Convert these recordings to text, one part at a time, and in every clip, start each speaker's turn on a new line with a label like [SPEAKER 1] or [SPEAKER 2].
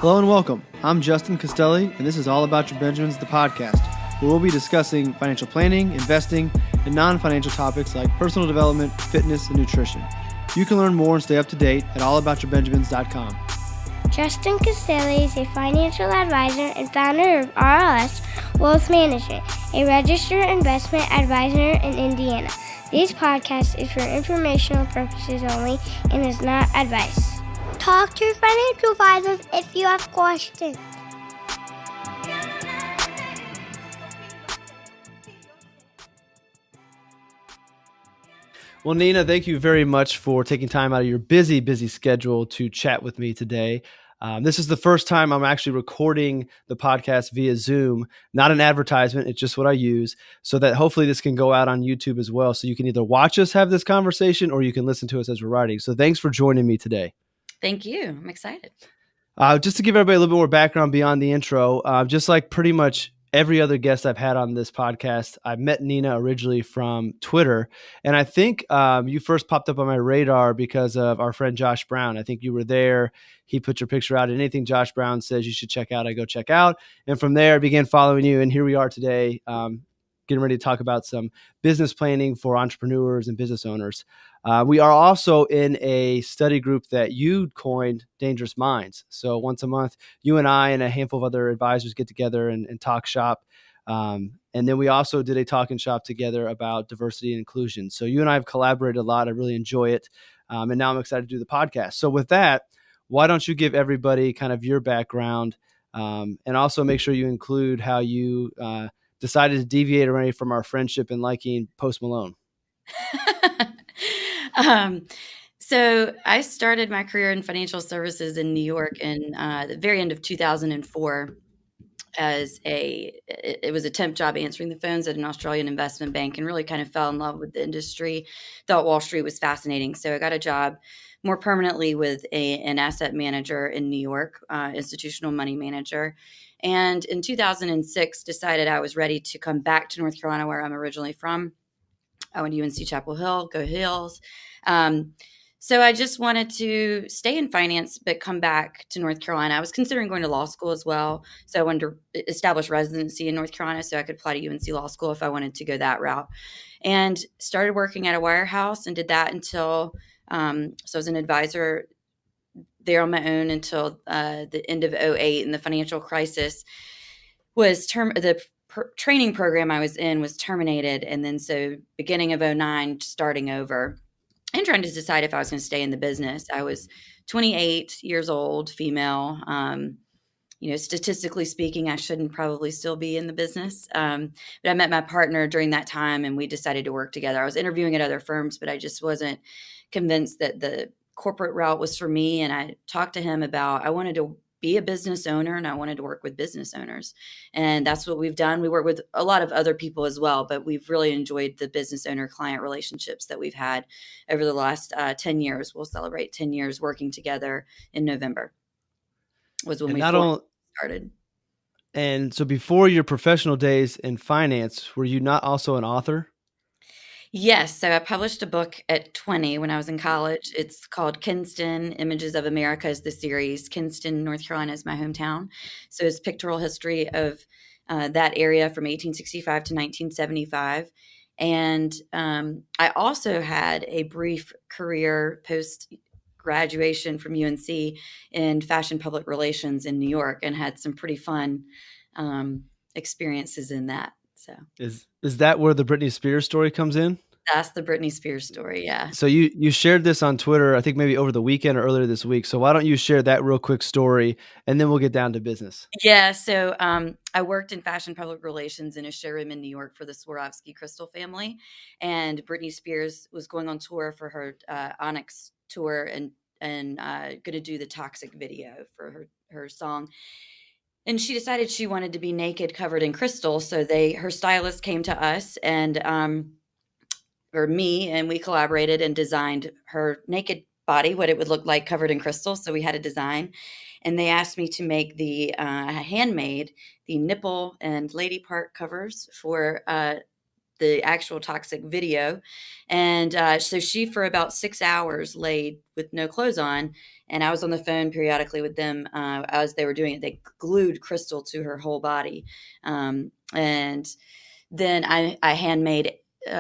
[SPEAKER 1] Hello and welcome. I'm Justin Costelli, and this is All About Your Benjamins, the podcast, where we'll be discussing financial planning, investing, and non-financial topics like personal development, fitness, and nutrition. You can learn more and stay up to date at allaboutyourbenjamins.com.
[SPEAKER 2] Justin Costelli is a financial advisor and founder of RLS Wealth Management, a registered investment advisor in Indiana. This podcast is for informational purposes only and is not advice. Talk to your financial advisors if you have questions.
[SPEAKER 1] Well, Nina, thank you very much for taking time out of your busy schedule to chat with me today. This is the first time I'm actually recording the podcast via Zoom, not an advertisement. It's just what I use, so that hopefully this can go out on YouTube as well. So you can either watch us have this conversation or you can listen to us as we're writing. So thanks for joining me today.
[SPEAKER 3] Thank you. I'm excited.
[SPEAKER 1] Just to give everybody a little bit more background beyond the intro, just like pretty much every other guest I've had on this podcast, I met Nina originally from Twitter. And I think you first popped up on my radar because of our friend Josh Brown. I think you were there. He put your picture out. And anything Josh Brown says you should check out, I go check out. And from there, I began following you. And here we are today, getting ready to talk about some business planning for entrepreneurs and business owners. We are also in a study group that you coined, Dangerous Minds. So once a month, you and I and a handful of other advisors get together and talk shop. And then we also did a talking shop together about diversity and inclusion. So you and I have collaborated a lot. I really enjoy it. And now I'm excited to do the podcast. So with that, why don't you give everybody kind of your background and also make sure you include how you decided to deviate away from our friendship and liking Post Malone.
[SPEAKER 3] So I started my career in financial services in New York in the very end of 2004 it was a temp job answering the phones at an Australian investment bank, and really kind of fell in love with the industry, thought Wall Street was fascinating. So I got a job more permanently with an asset manager in New York, institutional money manager. And in 2006, decided I was ready to come back to North Carolina, where I'm originally from. I went to UNC Chapel Hill, go Hills. So I just wanted to stay in finance, but come back to North Carolina. I was considering going to law school as well. So I wanted to establish residency in North Carolina so I could apply to UNC Law School if I wanted to go that route. And started working at a wirehouse and did that until, so I was an advisor there on my own until the end of 2008, and the financial crisis was training program I was in was terminated. And then so beginning of 2009, starting over and trying to decide if I was going to stay in the business. I was 28 years old, female. Statistically speaking, I shouldn't probably still be in the business. But I met my partner during that time and we decided to work together. I was interviewing at other firms, but I just wasn't convinced that the corporate route was for me. And I talked to him about, I wanted to be a business owner and I wanted to work with business owners. And that's what we've done. We work with a lot of other people as well, but we've really enjoyed the business owner client relationships that we've had over the last 10 years. We'll celebrate 10 years working together in November was when we started.
[SPEAKER 1] And so before your professional days in finance, were you not also an author?
[SPEAKER 3] Yes. So I published a book at 20 when I was in college. It's called Kinston, Images of America is the series. Kinston, North Carolina is my hometown. So it's pictorial history of that area from 1865 to 1975. And I also had a brief career post-graduation from UNC in fashion public relations in New York and had some pretty fun experiences in that. So
[SPEAKER 1] is that where the Britney Spears story comes in?
[SPEAKER 3] That's the Britney Spears story, yeah.
[SPEAKER 1] So you shared this on Twitter, I think maybe over the weekend or earlier this week. So why don't you share that real quick story, and then we'll get down to business.
[SPEAKER 3] Yeah, so I worked in fashion public relations in a showroom in New York for the Swarovski crystal family, and Britney Spears was going on tour for her Onyx tour and going to do the Toxic video for her song. And she decided she wanted to be naked, covered in crystal. So her stylist came to us and we collaborated and designed her naked body, what it would look like covered in crystal. So we had a design, and they asked me to make handmade the nipple and lady part covers for the actual toxic video. And so she, for about 6 hours, laid with no clothes on. And I was on the phone periodically with them as they were doing it. They glued crystal to her whole body. And then I handmade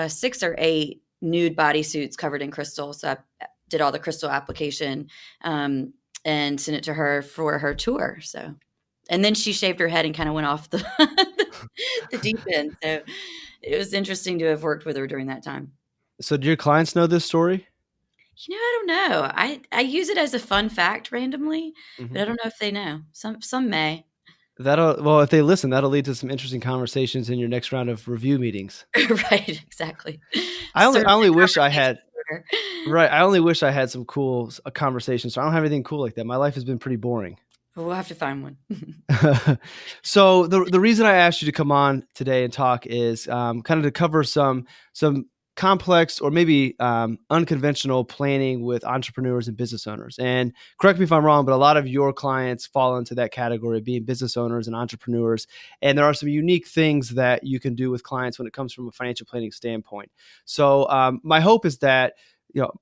[SPEAKER 3] 6 or 8 nude bodysuits covered in crystal. So I did all the crystal application and sent it to her for her tour. So, and then she shaved her head and kind of went off the the deep end. So it was interesting to have worked with her during that time.
[SPEAKER 1] So do your clients know this story?
[SPEAKER 3] I don't know. I use it as a fun fact randomly, but
[SPEAKER 1] Mhm.
[SPEAKER 3] I don't know if they know. Some may.
[SPEAKER 1] Well, if they listen, that'll lead to some interesting conversations in your next round of review meetings.
[SPEAKER 3] Right, exactly.
[SPEAKER 1] I
[SPEAKER 3] Certainly
[SPEAKER 1] only
[SPEAKER 3] a
[SPEAKER 1] wish I
[SPEAKER 3] conversation
[SPEAKER 1] had
[SPEAKER 3] starter.
[SPEAKER 1] right. I only wish I had some cool conversations. So I don't have anything cool like that. My life has been pretty boring.
[SPEAKER 3] We'll have to find one.
[SPEAKER 1] So the reason I asked you to come on today and talk is kind of to cover some complex or maybe unconventional planning with entrepreneurs and business owners. And correct me if I'm wrong, but a lot of your clients fall into that category of being business owners and entrepreneurs. And there are some unique things that you can do with clients when it comes from a financial planning standpoint. So my hope is that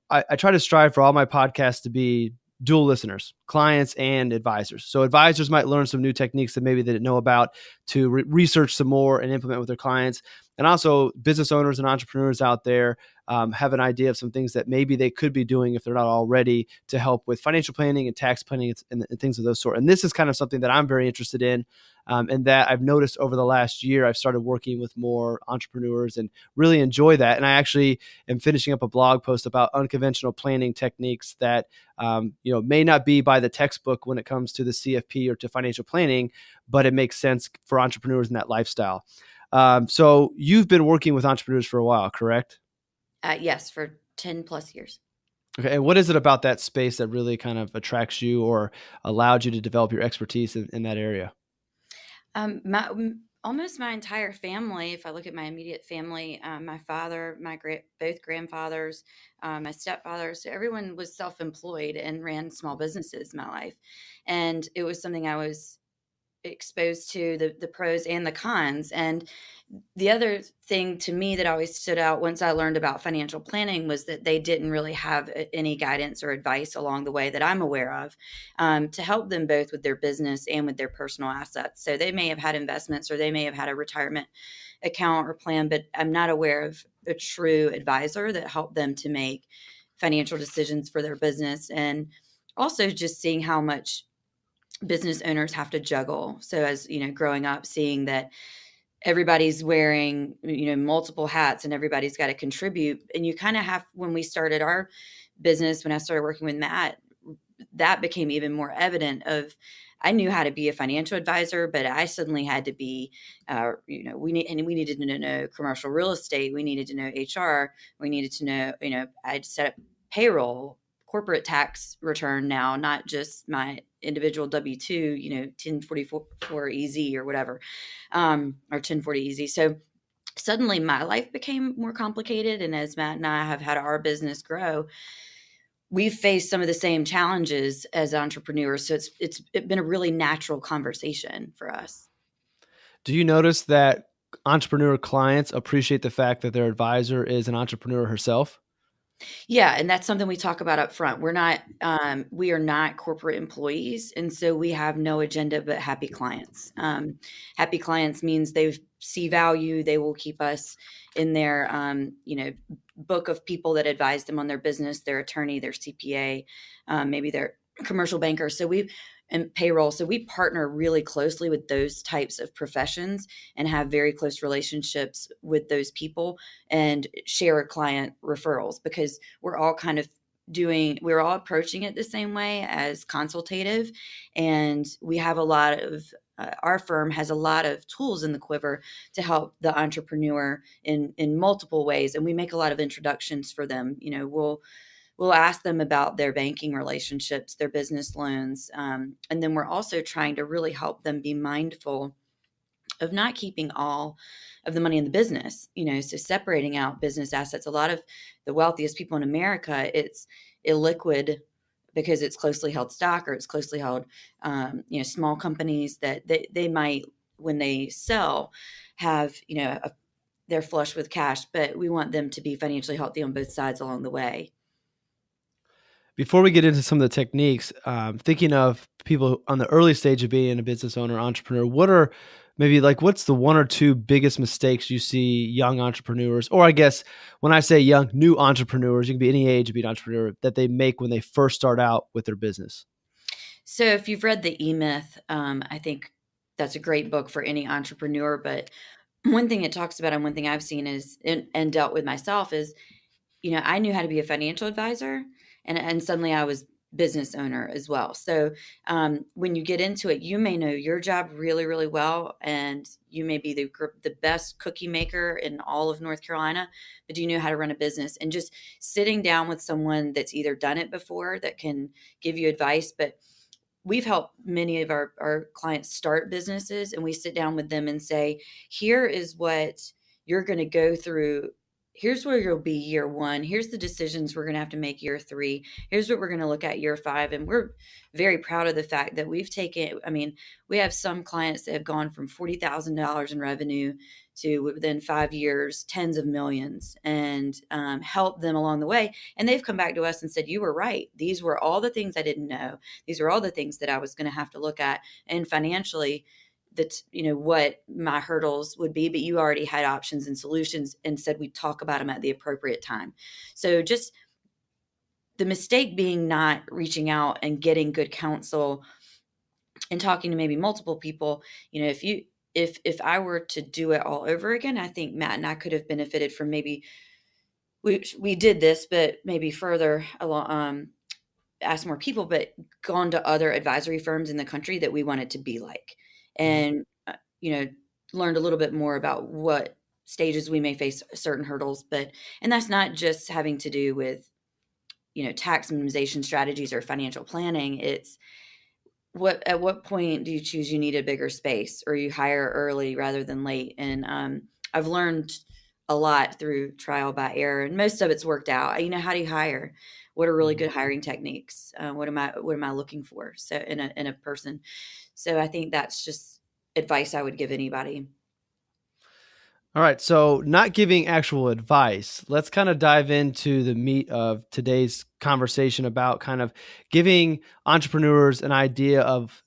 [SPEAKER 1] I try to strive for all my podcasts to be dual listeners, clients and advisors. So advisors might learn some new techniques that maybe they didn't know about to research some more and implement with their clients. And also business owners and entrepreneurs out there have an idea of some things that maybe they could be doing if they're not already to help with financial planning and tax planning and things of those sort. And this is kind of something that I'm very interested in. And that I've noticed over the last year, I've started working with more entrepreneurs and really enjoy that. And I actually am finishing up a blog post about unconventional planning techniques that may not be by the textbook when it comes to the CFP or to financial planning, but it makes sense for entrepreneurs in that lifestyle. So you've been working with entrepreneurs for a while, correct?
[SPEAKER 3] Yes, for 10 plus years.
[SPEAKER 1] Okay. And what is it about that space that really kind of attracts you or allowed you to develop your expertise in that area?
[SPEAKER 3] Almost my entire family, if I look at my immediate family, my father, both grandfathers, my stepfather, so everyone was self-employed and ran small businesses in my life. And it was something I was exposed to, the pros and the cons. And the other thing to me that always stood out once I learned about financial planning was that they didn't really have any guidance or advice along the way that I'm aware of to help them both with their business and with their personal assets. So they may have had investments or they may have had a retirement account or plan, but I'm not aware of a true advisor that helped them to make financial decisions for their business. And also just seeing how much business owners have to juggle. So as growing up, seeing that everybody's wearing multiple hats and everybody's got to contribute, and you kind of have, when we started our business, when I started working with Matt, that became even more evident of, I knew how to be a financial advisor, but I suddenly had to be we needed to know commercial real estate, we needed to know HR, we needed to know I'd set up payroll, corporate tax return now, not just my individual W-2, 1044 EZ or whatever, or 1040 EZ. So suddenly my life became more complicated. And as Matt and I have had our business grow, we've faced some of the same challenges as entrepreneurs. So it's been a really natural conversation for us.
[SPEAKER 1] Do you notice that entrepreneur clients appreciate the fact that their advisor is an entrepreneur herself?
[SPEAKER 3] Yeah, and that's something we talk about up front. We are not corporate employees, and so we have no agenda but happy clients. Happy clients means they see value. They will keep us in their, book of people that advise them on their business, their attorney, their CPA, maybe their commercial banker. And payroll. So we partner really closely with those types of professions and have very close relationships with those people and share client referrals, because we're all approaching it the same way as consultative. And we have a lot of, our firm has a lot of tools in the quiver to help the entrepreneur in multiple ways. And we make a lot of introductions for them. We'll ask them about their banking relationships, their business loans. And then we're also trying to really help them be mindful of not keeping all of the money in the business, so separating out business assets. A lot of the wealthiest people in America, it's illiquid because it's closely held stock or it's closely held, small companies that they might, when they sell, have, they're flush with cash, but we want them to be financially healthy on both sides along the way.
[SPEAKER 1] Before we get into some of the techniques, thinking of people on the early stage of being a business owner, entrepreneur, what are maybe like what's the one or two biggest mistakes you see young entrepreneurs, or I guess when I say young, new entrepreneurs, you can be any age to be an entrepreneur, that they make when they first start out with their business?
[SPEAKER 3] So if you've read The E-Myth, I think that's a great book for any entrepreneur. But one thing it talks about, and one thing I've seen is and dealt with myself is, I knew how to be a financial advisor, and suddenly I was business owner as well. So when you get into it, you may know your job really, really well, and you may be the best cookie maker in all of North Carolina, but do you know how to run a business? And just sitting down with someone that's either done it before that can give you advice, but we've helped many of our clients start businesses, and we sit down with them and say, here is what you're going to go through. Here's where you'll be year one. Here's the decisions we're going to have to make year three. Here's what we're going to look at year five. And we're very proud of the fact that we've taken, we have some clients that have gone from $40,000 in revenue to within 5 years, tens of millions, and help them along the way. And they've come back to us and said, you were right. These were all the things I didn't know. These are all the things that I was going to have to look at. And financially, that's what my hurdles would be, but you already had options and solutions and said we'd talk about them at the appropriate time. So just the mistake being not reaching out and getting good counsel and talking to maybe multiple people. If I were to do it all over again, I think Matt and I could have benefited from maybe we did this, but maybe further along, asked more people, but gone to other advisory firms in the country that we wanted to be like,
[SPEAKER 1] Mhm.
[SPEAKER 3] and learned a little bit more about what stages we may face certain hurdles. And that's not just having to do with tax minimization strategies or financial planning. It's at what point do you choose you need a bigger space, or you hire early rather than late? And I've learned a lot through trial by error, and most of it's worked out. How do you hire? What are really
[SPEAKER 1] Mhm.
[SPEAKER 3] good hiring techniques? What am I looking for? So in a person. So I think that's just advice I would give anybody.
[SPEAKER 1] All right. So, not giving actual advice, let's kind of dive into the meat of today's conversation about kind of giving entrepreneurs an idea of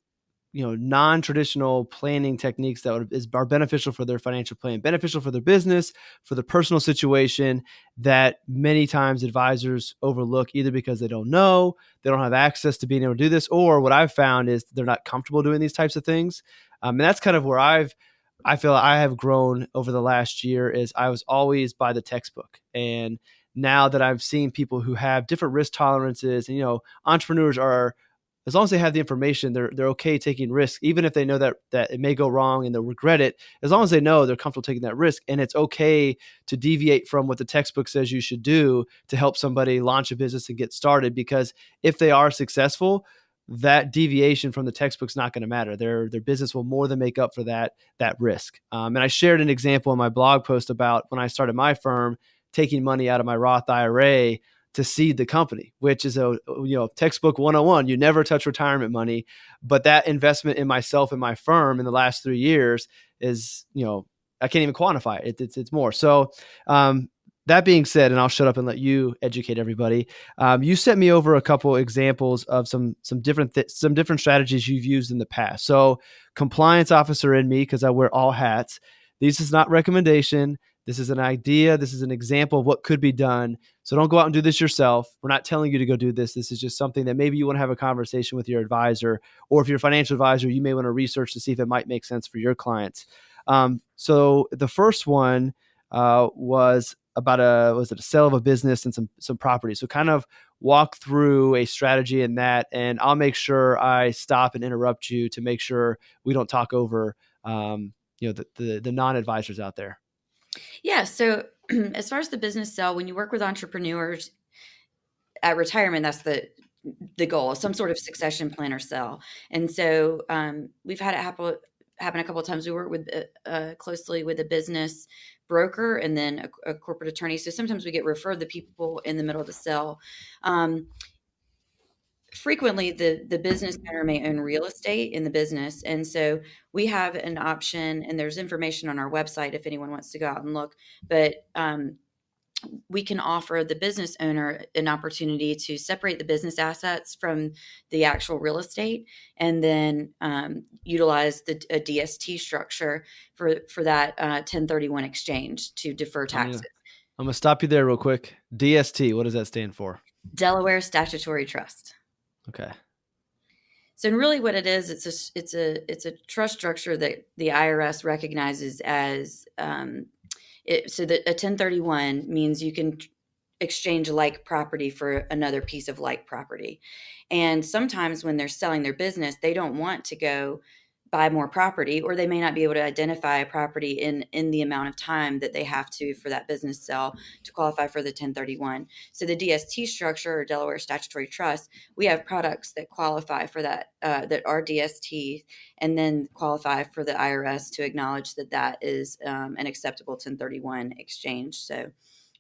[SPEAKER 1] non-traditional planning techniques that are beneficial for their financial plan, beneficial for their business, for their personal situation, that many times advisors overlook, either because they don't know, they don't have access to being able to do this, or what I've found is they're not comfortable doing these types of things. And that's kind of where I feel I have grown over the last year. Is I was always by the textbook, and now that I've seen people who have different risk tolerances, and entrepreneurs are, as long as they have the information, they're okay taking risks, even if they know that it may go wrong and they'll regret it. As long as they know, they're comfortable taking that risk, and it's okay to deviate from what the textbook says you should do to help somebody launch a business and get started. Because if they are successful, that deviation from the textbook's not going to matter. Their business will more than make up for that risk. And I shared an example in my blog post about when I started my firm, taking money out of my Roth IRA to seed the company, which is a textbook 101. You never touch retirement money, but that investment in myself and my firm in the last 3 years is, I can't even quantify it. It's more. So that being said, and I'll shut up and let you educate everybody. You sent me over a couple examples of some different strategies you've used in the past. So, compliance officer in me, because I wear all hats. This is not recommendation. This is an idea. This is an example of what could be done. So don't go out and do this yourself. We're not telling you to go do this. This is just something that maybe you want to have a conversation with your advisor, or if you're a financial advisor, you may want to research to see if it might make sense for your clients. So the first one was about a sale of a business and some property. So kind of walk through a strategy in that, and I'll make sure I stop and interrupt you to make sure we don't talk over the non-advisors out there.
[SPEAKER 3] Yeah. So as far as the business sell, when you work with entrepreneurs at retirement, that's the goal, some sort of succession plan or sell. And so we've had it happen a couple of times. We work with closely with a business broker and then a corporate attorney. So sometimes we get referred the people in the middle to sell. frequently the business owner may own real estate in the business. And so we have an option, and there's information on our website if anyone wants to go out and look. But we can offer the business owner an opportunity to separate the business assets from the actual real estate, and then utilize a DST structure for that 1031 exchange to defer
[SPEAKER 1] I'm gonna
[SPEAKER 3] taxes.
[SPEAKER 1] I'm gonna stop you there real quick. DST, what does that stand for?
[SPEAKER 3] Delaware Statutory Trust.
[SPEAKER 1] Okay.
[SPEAKER 3] So, and really, what it is, it's a trust structure that the IRS recognizes as so that a 1031 means you can exchange like property for another piece of like property. And sometimes when they're selling their business, they don't want to go buy more property, or they may not be able to identify a property in the amount of time that they have to for that business sell to qualify for the 1031. So the DST structure, or Delaware Statutory Trust, we have products that qualify for that, that are DST, and then qualify for the IRS to acknowledge that that is an acceptable 1031 exchange. So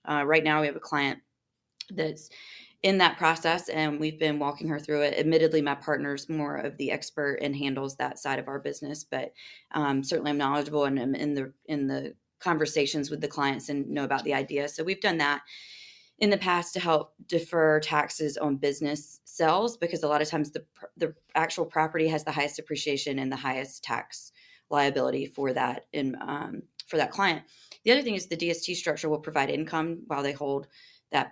[SPEAKER 3] right now we have a client that's in that process, and we've been walking her through it. Admittedly, my partner's more of the expert and handles that side of our business, but certainly I'm knowledgeable and I'm in the conversations with the clients and know about the idea. So we've done that in the past to help defer taxes on business sales, because a lot of times the actual property has the highest appreciation and the highest tax liability for that for that client. The other thing is the DST structure will provide income while they hold that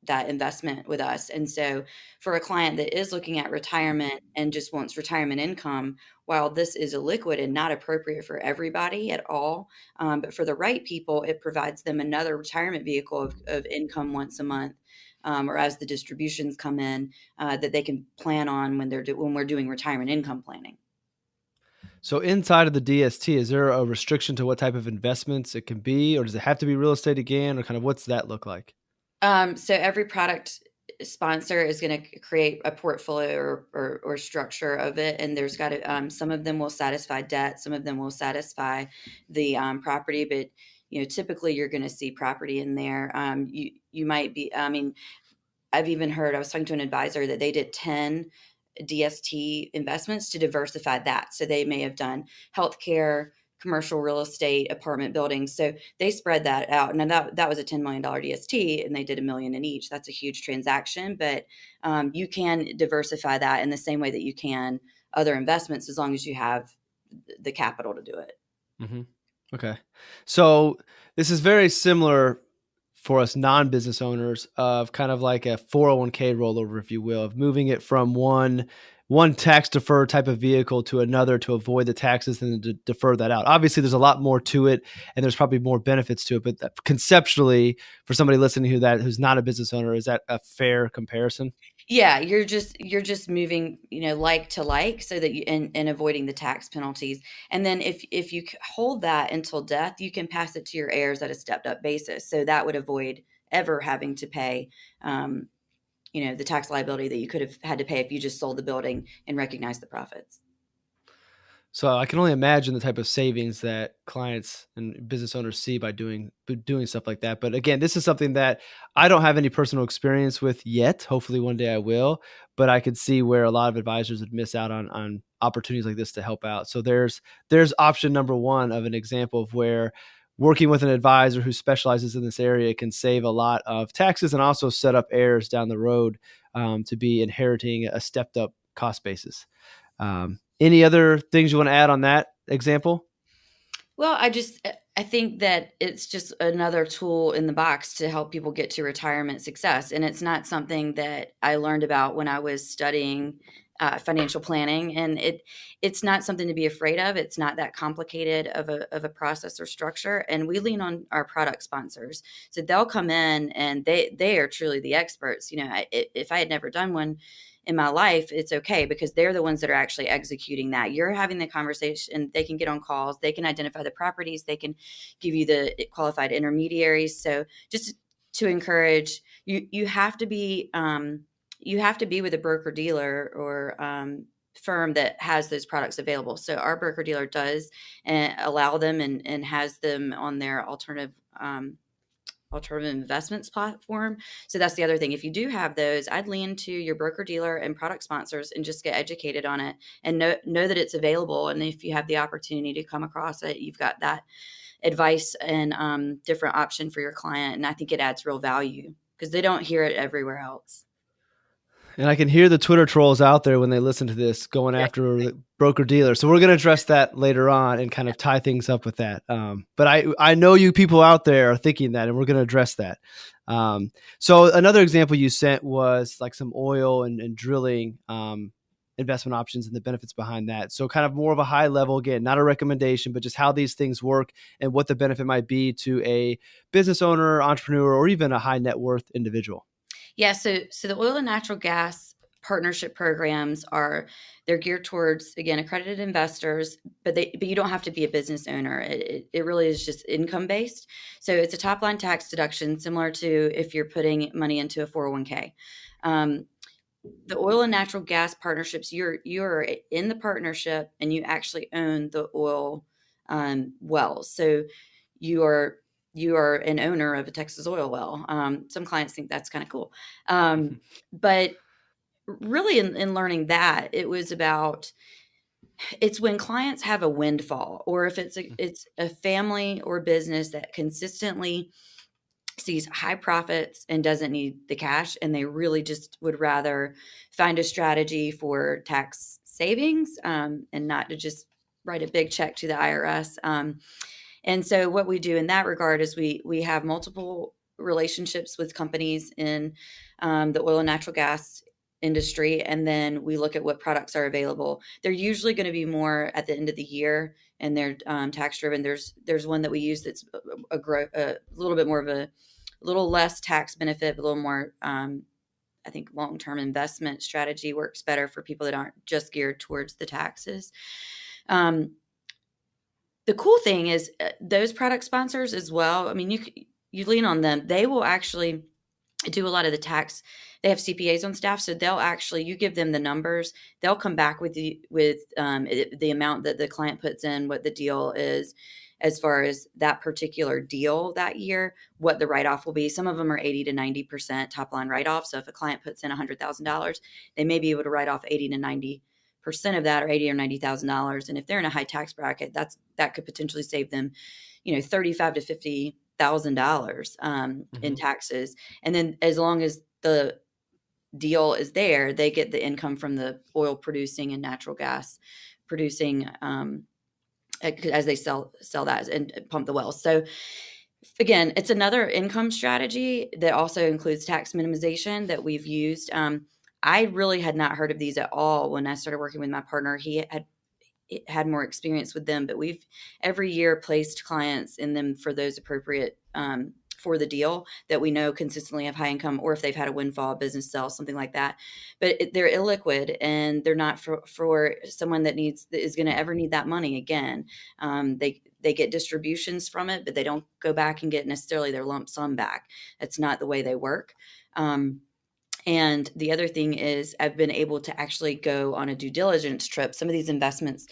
[SPEAKER 3] that investment with us. And so for a client that is looking at retirement and just wants retirement income, while this is illiquid and not appropriate for everybody at all, but for the right people, it provides them another retirement vehicle of income once a month, or as the distributions come in, that they can plan on when when we're doing retirement income planning.
[SPEAKER 1] So inside of the DST, is there a restriction to what type of investments it can be, or does it have to be real estate again, or kind of what's that look like?
[SPEAKER 3] So every product sponsor is going to create a portfolio or structure of it, and there's got to some of them will satisfy debt, some of them will satisfy the property, but typically you're going to see property in there. You might be. I mean, I've even heard. I was talking to an advisor that they did 10 DST investments to diversify that. So they may have done healthcare, commercial real estate, apartment buildings. So they spread that out. And that was a $10 million DST, and they did $1 million in each. That's a huge transaction, but you can diversify that in the same way that you can other investments, as long as you have the capital to do it.
[SPEAKER 1] Mm-hmm. Okay. So this is very similar for us non-business owners of kind of like a 401k rollover, if you will, of moving it from one tax deferred type of vehicle to another to avoid the taxes and to defer that out. Obviously, there's a lot more to it, and there's probably more benefits to it. But conceptually, for somebody listening who's not a business owner, is that a fair comparison?
[SPEAKER 3] Yeah, you're just moving, like to like, so that you and avoiding the tax penalties. And then if you hold that until death, you can pass it to your heirs at a stepped up basis. So that would avoid ever having to pay, the tax liability that you could have had to pay if you just sold the building and recognized the profits.
[SPEAKER 1] So I can only imagine the type of savings that clients and business owners see by doing stuff like that. But again, this is something that I don't have any personal experience with yet. Hopefully one day I will, but I could see where a lot of advisors would miss out on opportunities like this to help out. So there's option number one of an example of where working with an advisor who specializes in this area can save a lot of taxes and also set up heirs down the road to be inheriting a stepped up cost basis. Any other things you want to add on that example?
[SPEAKER 3] Well, I think that it's just another tool in the box to help people get to retirement success, and it's not something that I learned about when I was studying financial planning, and it's not something to be afraid of. It's not that complicated of a process or structure, and we lean on our product sponsors, so they'll come in and they are truly the experts. If I had never done one in my life, it's okay, because they're the ones that are actually executing that. You're having the conversation. They can get on calls. They can identify the properties. They can give you the qualified intermediaries. So just to encourage you, you have to be with a broker dealer or firm that has those products available. So our broker dealer does allow them and has them on their alternative investments platform. So that's the other thing. If you do have those, I'd lean to your broker dealer and product sponsors and just get educated on it and know that it's available. And if you have the opportunity to come across it, you've got that advice and different option for your client. And I think it adds real value because they don't hear it everywhere else.
[SPEAKER 1] And I can hear the Twitter trolls out there when they listen to this going after the broker dealer. So we're going to address that later on and kind of tie things up with that. But I know you people out there are thinking that, and we're going to address that. So another example you sent was like some oil and drilling investment options and the benefits behind that. So kind of more of a high level, again, not a recommendation, but just how these things work and what the benefit might be to a business owner, entrepreneur, or even a high net worth individual.
[SPEAKER 3] Yeah, so the oil and natural gas partnership programs they're geared towards, again, accredited investors, but you don't have to be a business owner. It really is just income based. So it's a top line tax deduction similar to if you're putting money into a 401k. The oil and natural gas partnerships, you're in the partnership and you actually own the oil wells. So you are an owner of a Texas oil well. Some clients think that's kind of cool. But really in learning that, it's when clients have a windfall, or if it's a family or business that consistently sees high profits and doesn't need the cash, and they really just would rather find a strategy for tax savings and not to just write a big check to the IRS. And so what we do in that regard is we have multiple relationships with companies in the oil and natural gas industry, and then we look at what products are available. They're usually going to be more at the end of the year, and they're tax driven. There's one that we use that's a little bit more of a little less tax benefit, but a little more. I think long-term investment strategy works better for people that aren't just geared towards the taxes. The cool thing is those product sponsors as well. I mean, you lean on them. They will actually do a lot of the tax. They have CPAs on staff, so you give them the numbers. They'll come back with the amount that the client puts in, what the deal is, as far as that particular deal that year, what the write-off will be. Some of them are 80 to 90% top line write-off. So if a client puts in $100,000, they may be able to write off 80 to 90% of that, or $80,000 or $90,000. And if they're in a high tax bracket, that could potentially save them, $35,000 to $50,000 in taxes. And then as long as the deal is there, they get the income from the oil producing and natural gas producing as they sell that and pump the wells. So again, it's another income strategy that also includes tax minimization that we've used. I really had not heard of these at all when I started working with my partner. He had more experience with them, but we've every year placed clients in them for those appropriate for the deal that we know consistently have high income, or if they've had a windfall, business sell, something like that. But they're illiquid, and they're not for someone that is going to ever need that money again. They get distributions from it, but they don't go back and get necessarily their lump sum back. That's not the way they work. And the other thing is I've been able to actually go on a due diligence trip. Some of these investments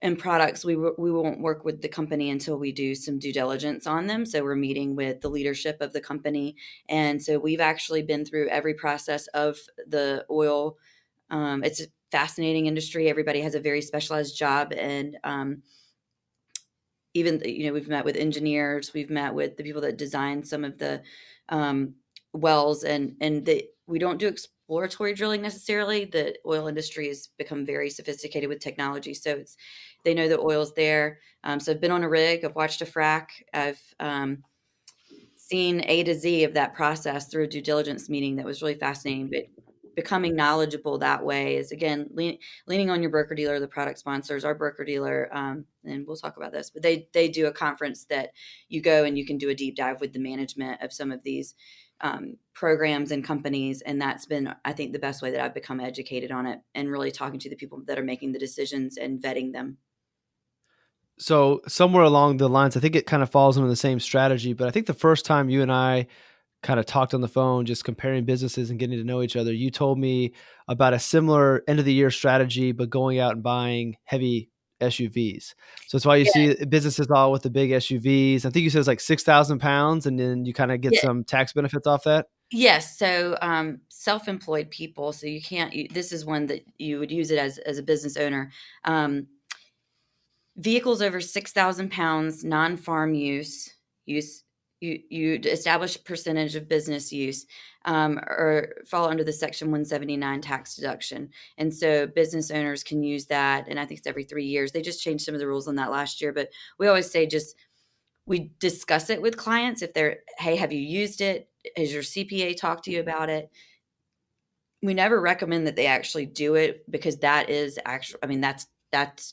[SPEAKER 3] and products, we won't work with the company until we do some due diligence on them. So we're meeting with the leadership of the company. And so we've actually been through every process of the oil. It's a fascinating industry. Everybody has a very specialized job. And even, we've met with engineers, we've met with the people that design some of the wells, and we don't do exploratory drilling necessarily. The oil industry has become very sophisticated with technology, so they know the oil's there. So I've been on a rig, I've watched a frac, I've seen A to Z of that process through a due diligence meeting that was really fascinating. But becoming knowledgeable that way is, again, leaning on your broker dealer, the product sponsors. Our broker dealer, and we'll talk about this, but they do a conference that you go and you can do a deep dive with the management of some of these programs and companies. And that's been, I think, the best way that I've become educated on it, and really talking to the people that are making the decisions and vetting them.
[SPEAKER 1] So somewhere along the lines, I think it kind of falls into the same strategy, but I think the first time you and I kind of talked on the phone, just comparing businesses and getting to know each other, you told me about a similar end of the year strategy, but going out and buying heavy SUVs. So that's why you see businesses all with the big SUVs. I think you said it's like 6,000 pounds, and then you kind of get
[SPEAKER 3] Yeah.
[SPEAKER 1] some tax benefits off that.
[SPEAKER 3] Yes. So self-employed people. So you can't. This is one that you would use it as a business owner. Vehicles over 6,000 pounds, non-farm use. You establish a percentage of business use, or fall under the Section 179 tax deduction. And so business owners can use that. And I think it's every 3 years. They just changed some of the rules on that last year. But we always say we discuss it with clients. If they're, hey, have you used it? Has your CPA talked to you about it? We never recommend that they actually do it, because that is actually, I mean, that's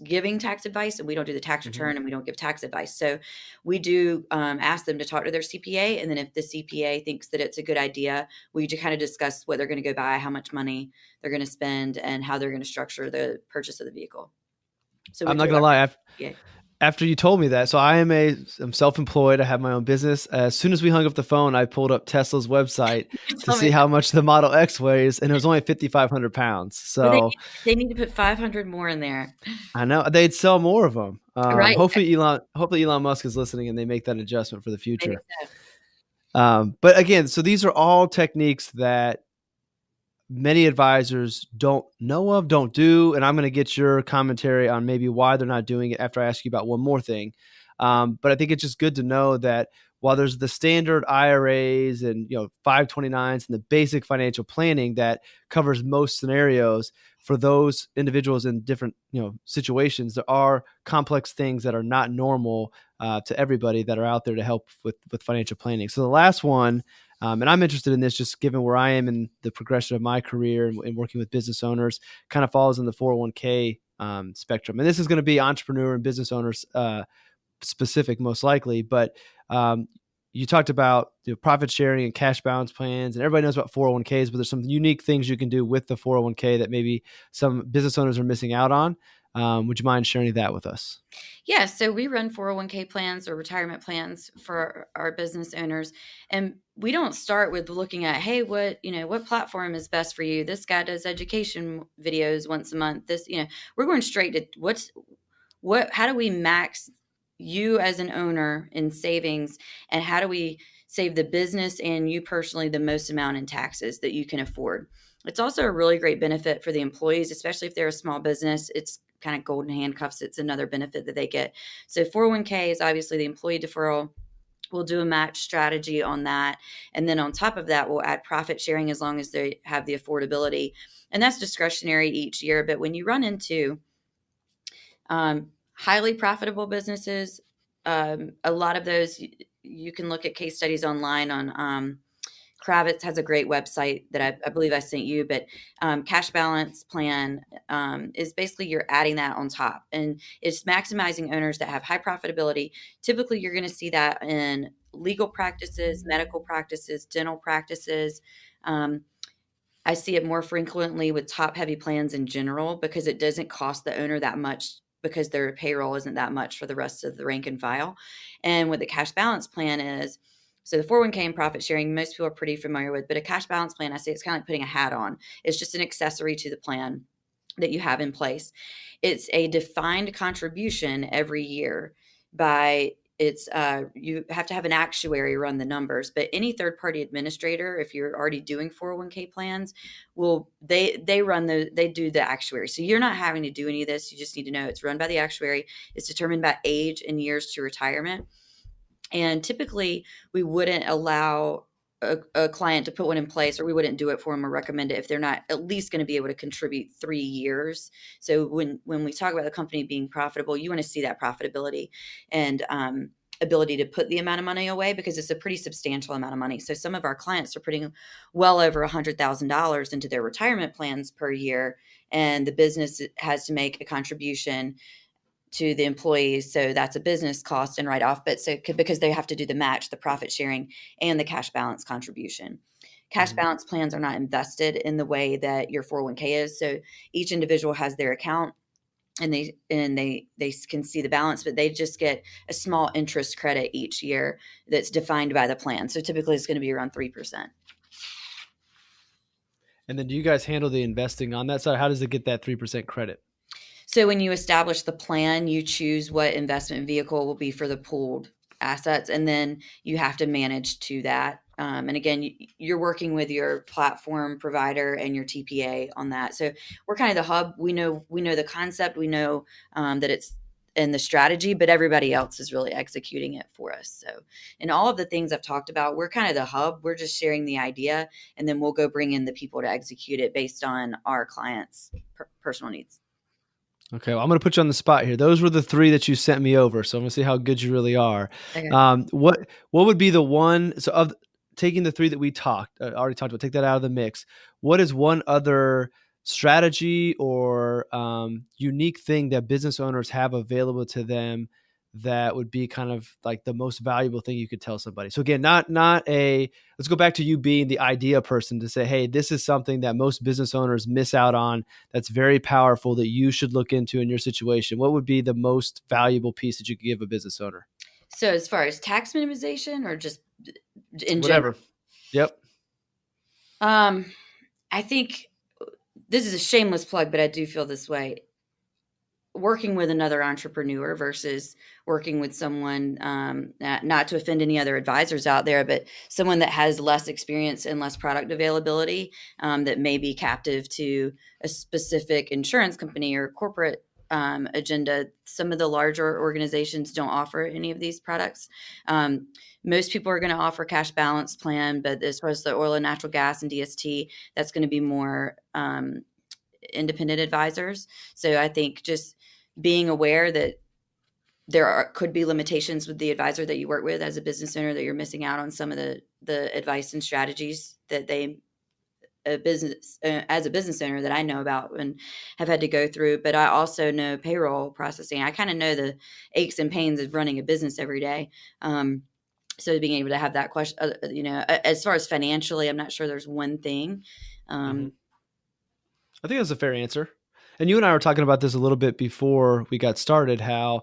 [SPEAKER 3] giving tax advice, and we don't do the tax return, and we don't give tax advice. So we do ask them to talk to their CPA. And then if the CPA thinks that it's a good idea, we just kind of discuss what they're going to go buy, how much money they're going to spend, and how they're going to structure the purchase of the vehicle. So
[SPEAKER 1] I'm not going to lie. After you told me that, so I'm self-employed. I have my own business. As soon as we hung up the phone, I pulled up Tesla's website to see how much the Model X weighs, and it was only 5,500 pounds. So
[SPEAKER 3] they need to put 500 more in there.
[SPEAKER 1] I know they'd sell more of them.
[SPEAKER 3] Right.
[SPEAKER 1] Hopefully Elon Musk is listening and they make that adjustment for the future.
[SPEAKER 3] So.
[SPEAKER 1] But again, so these are all techniques that many advisors don't know of, don't do. And I'm going to get your commentary on maybe why they're not doing it after I ask you about one more thing. But I think it's just good to know that while there's the standard IRAs and 529s and the basic financial planning that covers most scenarios, for those individuals in different situations, there are complex things that are not normal to everybody that are out there to help with financial planning. So the last one, and I'm interested in this just given where I am in the progression of my career and working with business owners, kind of falls in the 401k spectrum. And this is going to be entrepreneur and business owners specific, most likely. But you talked about profit sharing and cash balance plans, and everybody knows about 401ks, but there's some unique things you can do with the 401k that maybe some business owners are missing out on. Would you mind sharing that with us?
[SPEAKER 3] Yeah, so we run 401k plans or retirement plans for our business owners. And we don't start with looking at, hey, what platform is best for you? This guy does education videos once a month. We're going straight to how do we max you as an owner in savings, and how do we save the business and you personally the most amount in taxes that you can afford? It's also a really great benefit for the employees, especially if they're a small business. It's kind of golden handcuffs. It's another benefit that they get. So 401k is obviously the employee deferral. We'll do a match strategy on that. And then on top of that, we'll add profit sharing as long as they have the affordability. And that's discretionary each year. But when you run into highly profitable businesses, a lot of those, you can look at case studies online on Kravitz has a great website that I believe I sent you, but cash balance plan is basically you're adding that on top, and it's maximizing owners that have high profitability. Typically, you're going to see that in legal practices, medical practices, dental practices. I see it more frequently with top-heavy plans in general because it doesn't cost the owner that much, because their payroll isn't that much for the rest of the rank and file. And what the cash balance plan is, so the 401k and profit sharing, most people are pretty familiar with, but a cash balance plan, I say it's kind of like putting a hat on. It's just an accessory to the plan that you have in place. It's a defined contribution every year you have to have an actuary run the numbers, but any third-party administrator, if you're already doing 401k plans, they do the actuary. So you're not having to do any of this. You just need to know it's run by the actuary. It's determined by age and years to retirement. And typically we wouldn't allow a client to put one in place, or we wouldn't do it for them or recommend it if they're not at least going to be able to contribute 3 years. So when we talk about the company being profitable, you want to see that profitability and ability to put the amount of money away, because it's a pretty substantial amount of money. So some of our clients are putting well over $100,000 into their retirement plans per year, and the business has to make a contribution to the employees. So that's a business cost and write off, but because they have to do the match, the profit sharing, and the cash balance contribution. Cash balance plans are not invested in the way that your 401k is. So each individual has their account, and they can see the balance, but they just get a small interest credit each year that's defined by the plan. So typically it's going to be around 3%.
[SPEAKER 1] And then do you guys handle the investing on that side? How does it get that 3% credit?
[SPEAKER 3] So when you establish the plan, you choose what investment vehicle will be for the pooled assets, and then you have to manage to that. And again, you're working with your platform provider and your TPA on that. So we're kind of the hub. We know the concept. We know that it's in the strategy, but everybody else is really executing it for us. So in all of the things I've talked about, we're kind of the hub. We're just sharing the idea, and then we'll go bring in the people to execute it based on our clients' personal needs.
[SPEAKER 1] Okay, well, I'm going to put you on the spot here. Those were the three that you sent me over, so I'm going to see how good you really are.
[SPEAKER 3] Okay.
[SPEAKER 1] What would be the one? So of taking the three that we already talked about, take that out of the mix. What is one other strategy or unique thing that business owners have available to them that would be kind of like the most valuable thing you could tell somebody? So again, not a let's go back to you being the idea person to say, hey, this is something that most business owners miss out on that's very powerful that you should look into in your situation. What would be the most valuable piece that you could give a business owner?
[SPEAKER 3] So as far as tax minimization or just in general?
[SPEAKER 1] Whatever. Yep.
[SPEAKER 3] I think this is a shameless plug, but I do feel this way. Working with another entrepreneur versus working with someone, not to offend any other advisors out there, but someone that has less experience and less product availability, that may be captive to a specific insurance company or corporate agenda. Some of the larger organizations don't offer any of these products. Most people are going to offer cash balance plan, but as far as the oil and natural gas and DST, that's going to be more independent advisors. So I think just being aware that could be limitations with the advisor that you work with as a business owner, that you're missing out on some of the advice and strategies that as a business owner that I know about and have had to go through. But I also know payroll processing. I kind of know the aches and pains of running a business every day. So being able to have that question, as far as financially, I'm not sure there's one thing.
[SPEAKER 1] Mm-hmm. I think that's a fair answer. And you and I were talking about this a little bit before we got started, how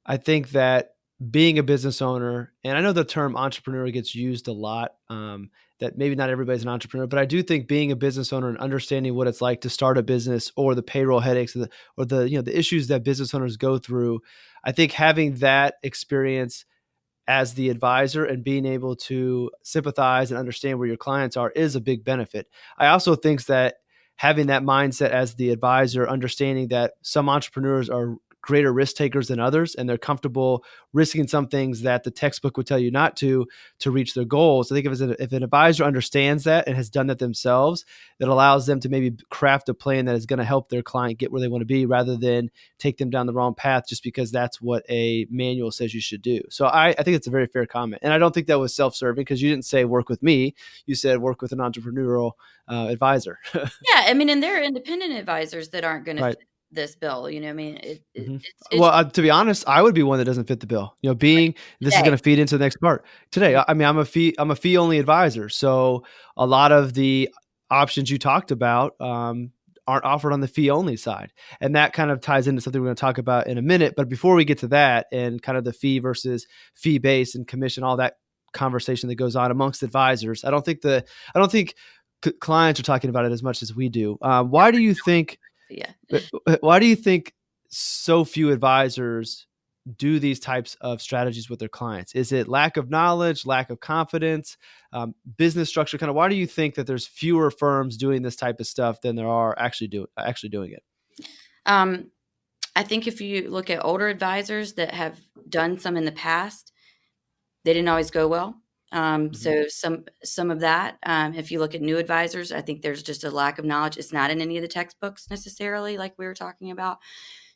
[SPEAKER 1] I think that being a business owner, and I know the term entrepreneur gets used a lot, that maybe not everybody's an entrepreneur, but I do think being a business owner and understanding what it's like to start a business or the payroll headaches or the issues that business owners go through, I think having that experience as the advisor and being able to sympathize and understand where your clients are is a big benefit. I also think that having that mindset as the advisor, understanding that some entrepreneurs are greater risk takers than others, and they're comfortable risking some things that the textbook would tell you not to reach their goals. I think if an advisor understands that and has done that themselves, that allows them to maybe craft a plan that is going to help their client get where they want to be rather than take them down the wrong path just because that's what a manual says you should do. So I think it's a very fair comment. And I don't think that was self-serving because you didn't say work with me. You said work with an entrepreneurial advisor.
[SPEAKER 3] Yeah, I mean, and there are independent advisors that aren't gonna
[SPEAKER 1] Right.
[SPEAKER 3] fit this bill, I mean,
[SPEAKER 1] Mhm.
[SPEAKER 3] it's
[SPEAKER 1] Well, to be honest, I would be one that doesn't fit the bill. Being this is
[SPEAKER 3] today.
[SPEAKER 1] going to feed into the next part today.
[SPEAKER 3] Mhm.
[SPEAKER 1] I mean, I'm a fee only advisor, so a lot of the options you talked about aren't offered on the fee only side, and that kind of ties into something we're going to talk about in a minute. But before we get to that, and kind of the fee versus fee based and commission, all that conversation that goes on amongst advisors, I don't think clients are talking about it as much as we do. Why do you think?
[SPEAKER 3] Yeah.
[SPEAKER 1] Why do you think so few advisors do these types of strategies with their clients? Is it lack of knowledge, lack of confidence, business structure? Kind of, why do you think that there's fewer firms doing this type of stuff than there are actually doing it?
[SPEAKER 3] Um, I think if you look at older advisors that have done some in the past, they didn't always go well.
[SPEAKER 1] Mhm.
[SPEAKER 3] So some of that, if you look at new advisors, I think there's just a lack of knowledge. It's not in any of the textbooks necessarily, like we were talking about.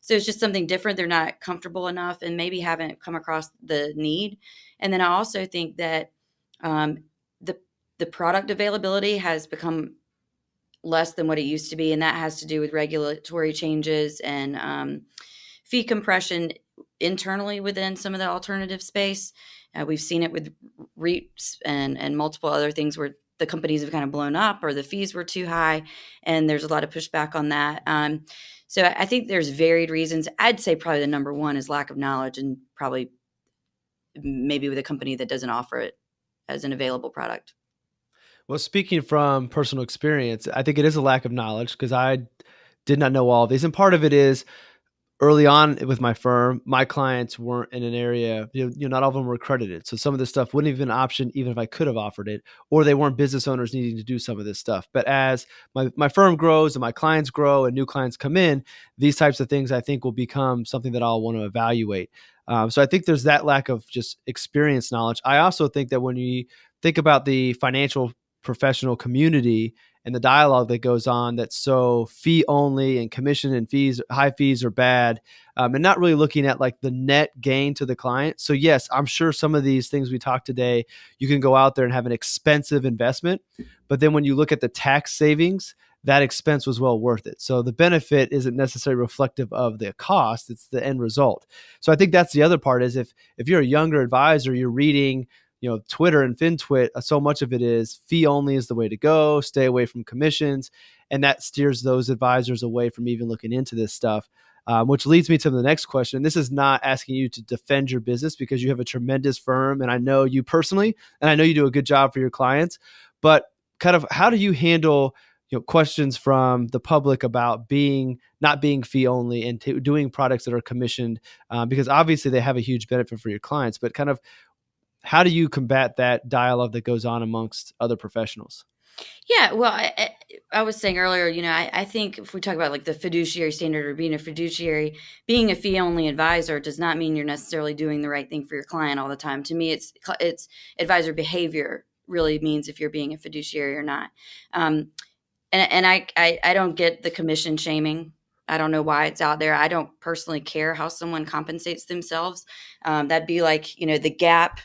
[SPEAKER 3] So it's just something different. They're not comfortable enough and maybe haven't come across the need. And then I also think that um, the the product availability has become less than what it used to be, and that has to do with regulatory changes and fee compression internally within some of the alternative space. We've seen it with REITs and multiple other things where the companies have kind of blown up or the fees were too high, and there's a lot of pushback on that. So I think there's varied reasons. I'd say probably the number one is lack of knowledge, and probably maybe with a company that doesn't offer it as an available product.
[SPEAKER 1] Well, speaking from personal experience, I think it is a lack of knowledge because I did not know all of these, and part of it is early on with my firm, my clients weren't in an area, not all of them were accredited. So some of this stuff wouldn't have been an option, even if I could have offered it, or they weren't business owners needing to do some of this stuff. But as my firm grows and my clients grow and new clients come in, these types of things I think will become something that I'll want to evaluate. So I think there's that lack of just experience knowledge. I also think that when you think about the financial professional community and the dialogue that goes on, that's so fee only and commission and fees, high fees are bad, and not really looking at like the net gain to the client. So yes, I'm sure some of these things we talked today, you can go out there and have an expensive investment, but then when you look at the tax savings, that expense was well worth it. So the benefit isn't necessarily reflective of the cost, it's the end result. So I think that's the other part is if you're a younger advisor, you're reading Twitter and FinTwit, so much of it is fee only is the way to go, stay away from commissions. And that steers those advisors away from even looking into this stuff, which leads me to the next question. This is not asking you to defend your business because you have a tremendous firm. And I know you personally, and I know you do a good job for your clients, but kind of how do you handle questions from the public about not being fee only and doing products that are commissioned, because obviously they have a huge benefit for your clients, but kind of how do you combat that dialogue that goes on amongst other professionals?
[SPEAKER 3] Yeah, well, I was saying earlier, I think if we talk about like the fiduciary standard or being a fiduciary, being a fee only advisor does not mean you're necessarily doing the right thing for your client all the time. To me, it's advisor behavior really means if you're being a fiduciary or not. And I don't get the commission shaming. I don't know why it's out there. I don't personally care how someone compensates themselves. That'd be like, the Gap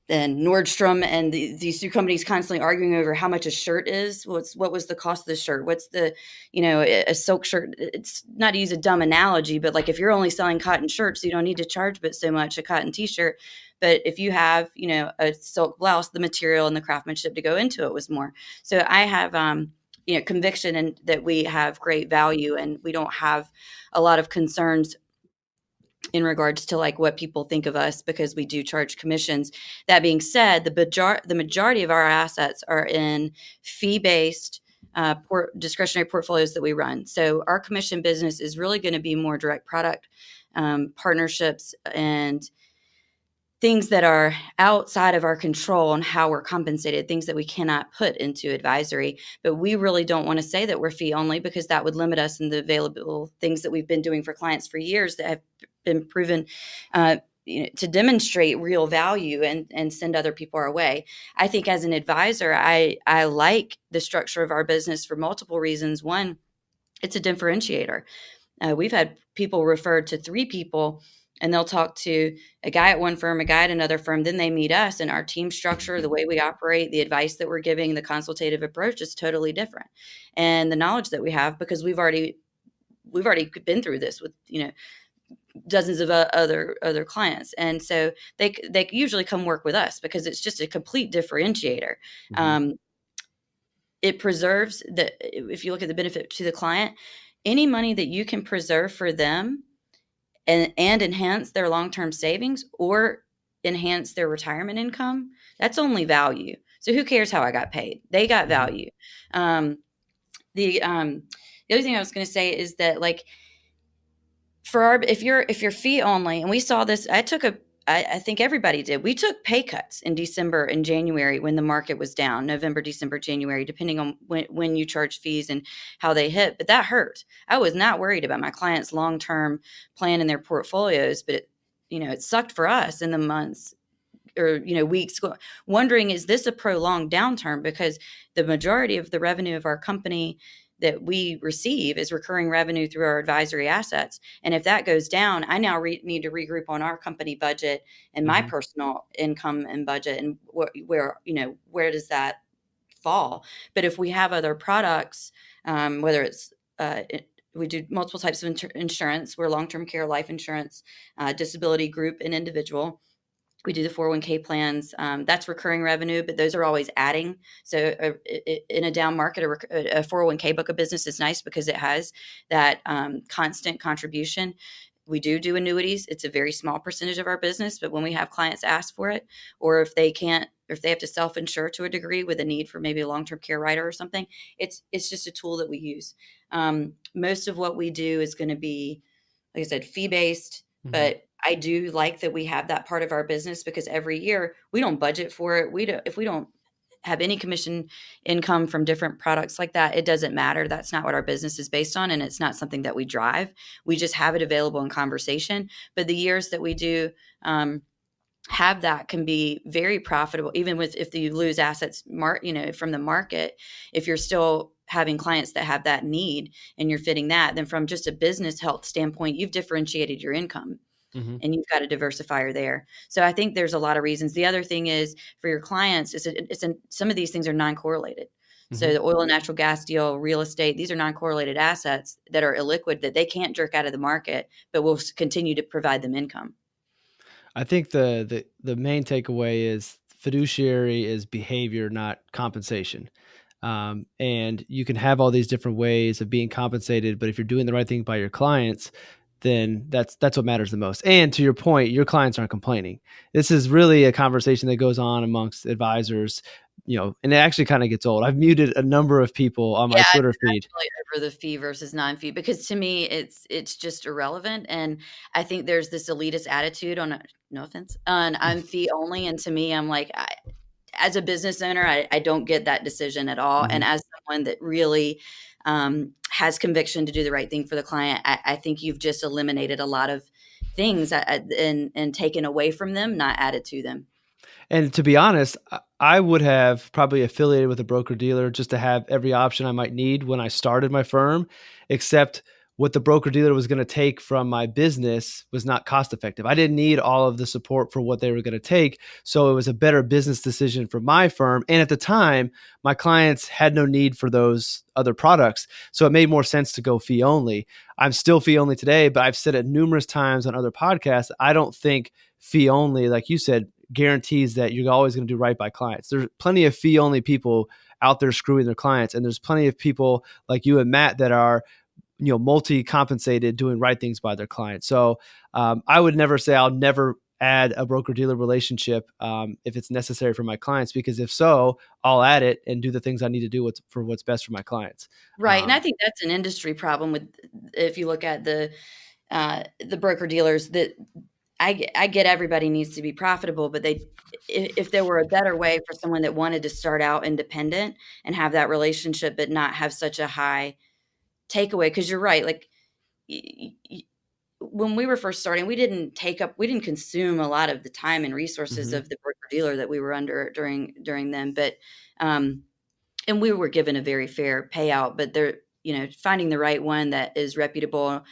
[SPEAKER 3] and Nordstrom and these two companies constantly arguing over how much a shirt is. What was the cost of the shirt? What's the, a silk shirt? It's not to use a dumb analogy, but like if you're only selling cotton shirts, you don't need to charge but so much a cotton t-shirt. But if you have, a silk blouse, the material and the craftsmanship to go into it was more. So I have, conviction and that we have great value and we don't have a lot of concerns in regards to like what people think of us because we do charge commissions. That being said, the majority of our assets are in fee-based discretionary portfolios that we run. So our commission business is really going to be more direct product partnerships and things that are outside of our control on how we're compensated, things that we cannot put into advisory. But we really don't want to say that we're fee only because that would limit us in the available things that we've been doing for clients for years that have been proven to demonstrate real value and send other people our way. I think as an advisor, I like the structure of our business for multiple reasons. One, it's a differentiator. We've had people referred to 3 people and they'll talk to a guy at one firm, a guy at another firm, then they meet us and our team structure, the way we operate, the advice that we're giving, the consultative approach is totally different. And the knowledge that we have, because we've already been through this with, dozens of other clients. And so they usually come work with us because it's just a complete differentiator.
[SPEAKER 1] Mm-hmm.
[SPEAKER 3] It preserves if you look at the benefit to the client, any money that you can preserve for them and enhance their long-term savings or enhance their retirement income, that's only value. So who cares how I got paid? They got value. The other thing I was going to say is that like if you're fee only, and we saw this, I think everybody did. We took pay cuts in December and January when the market was down, November, December, January, depending on when you charge fees and how they hit. But that hurt. I was not worried about my clients' long-term plan in their portfolios, but it sucked for us in the months or weeks wondering, is this a prolonged downturn? Because the majority of the revenue of our company that we receive is recurring revenue through our advisory assets. And if that goes down, I now need to regroup on our company budget and my personal income and budget and where does that fall? But if we have other products, whether it's we do multiple types of insurance, we're long-term care, life insurance, disability, group, and individual. We do the 401k plans. That's recurring revenue, but those are always adding. So in a down market, a 401k book of business is nice because it has that constant contribution. We do annuities. It's a very small percentage of our business, but when we have clients ask for it, or if they can't, if they have to self-insure to a degree with a need for maybe a long-term care rider or something, it's just a tool that we use. Most of what we do is going to be, like I said, fee-based,
[SPEAKER 1] Hmm.
[SPEAKER 3] but I do like that we have that part of our business because every year we don't budget for it. If we don't have any commission income from different products like that, it doesn't matter. That's not what our business is based on. And it's not something that we drive. We just have it available in conversation. But the years that we do, have that can be very profitable, even with if you lose assets, from the market. If you're still having clients that have that need and you're fitting that, then from just a business health standpoint, you've differentiated your income
[SPEAKER 1] Hmm.
[SPEAKER 3] and you've got a diversifier there. So I think there's a lot of reasons. The other thing is for your clients, some of these things are non-correlated. So
[SPEAKER 1] Hmm.
[SPEAKER 3] the oil and natural gas deal, real estate, these are non-correlated assets that are illiquid that they can't jerk out of the market, but will continue to provide them income.
[SPEAKER 1] I think the main takeaway is fiduciary is behavior, not compensation. And you can have all these different ways of being compensated, but if you're doing the right thing by your clients, then that's what matters the most. And to your point, your clients aren't complaining. This is really a conversation that goes on amongst advisors, and it actually kind of gets old. I've muted a number of people on my
[SPEAKER 3] Yeah,
[SPEAKER 1] Twitter
[SPEAKER 3] I'm
[SPEAKER 1] feed.
[SPEAKER 3] actually over the fee versus non-fee because to me it's just irrelevant, and I think there's this elitist attitude on no offense, on I'm fee only, and to me, I'm like, as a business owner, I don't get that decision at all, and
[SPEAKER 1] Mhm.
[SPEAKER 3] as someone that really, has conviction to do the right thing for the client, I think you've just eliminated a lot of things, and taken away from them, not added to them.
[SPEAKER 1] And to be honest, I would have probably affiliated with a broker dealer just to have every option I might need when I started my firm, except what the broker dealer was going to take from my business was not cost effective. I didn't need all of the support for what they were going to take. So it was a better business decision for my firm. And at the time, my clients had no need for those other products. So it made more sense to go fee only. I'm still fee only today, but I've said it numerous times on other podcasts. I don't think fee only, like you said, guarantees that you're always going to do right by clients. There's plenty of fee only people out there screwing their clients, and there's plenty of people like you and Matt that are multi compensated doing right things by their clients. So I would never say I'll never add a broker dealer relationship if it's necessary for my clients, because if so, I'll add it and do the things I need to do for what's best for my clients.
[SPEAKER 3] Right, and I think that's an industry problem with if you look at the broker dealers that I get everybody needs to be profitable, but if there were a better way for someone that wanted to start out independent and have that relationship, but not have such a high takeaway, because you're right, like y- y- when we were first starting, we didn't consume a lot of the time and resources
[SPEAKER 1] Hmm.
[SPEAKER 3] of the broker dealer that we were under during them, but um, and we were given a very fair payout, but finding the right one that is reputable,